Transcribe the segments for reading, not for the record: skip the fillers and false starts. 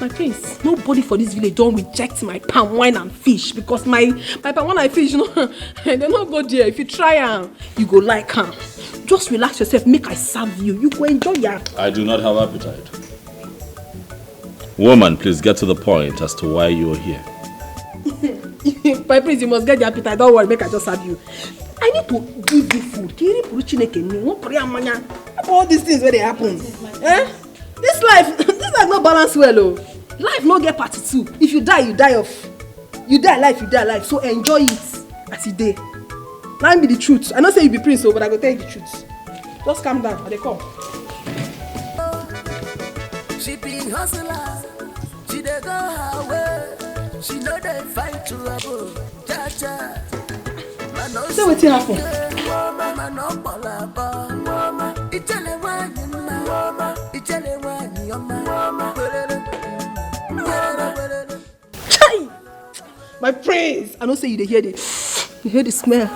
My prince, nobody for this village don't reject my palm wine and fish because my palm wine and fish, you know, they don't go there. If you try them, you go like them. Just relax yourself, make I serve you. You go enjoy ya. I do not have appetite. Woman, please get to the point as to why you are here. My prince, you must get the appetite. Don't worry, make I just serve you. I need to give you food. All these things where they happen. Eh? This life no balance well, oh. Life no get party too. If you die, you die off. You die life, you die life. So enjoy it as it day. Now be the truth. I don't say you be prince, but I go tell you the truth. Just calm down. They come. She be hustler. She dey go her way. She know they fight trouble. Cha-cha. Say wetin happen? Chai! My praise! I don't say you dey hear the smell.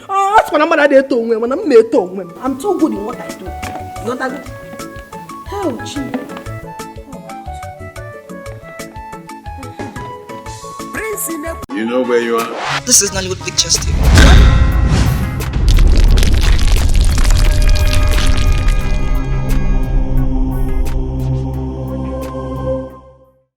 Oh, that's what I'm gonna do when I'm made. I'm too good in what I do. Not that good. Oh, gee. You know where you are? This is Nollywood Pictures TV.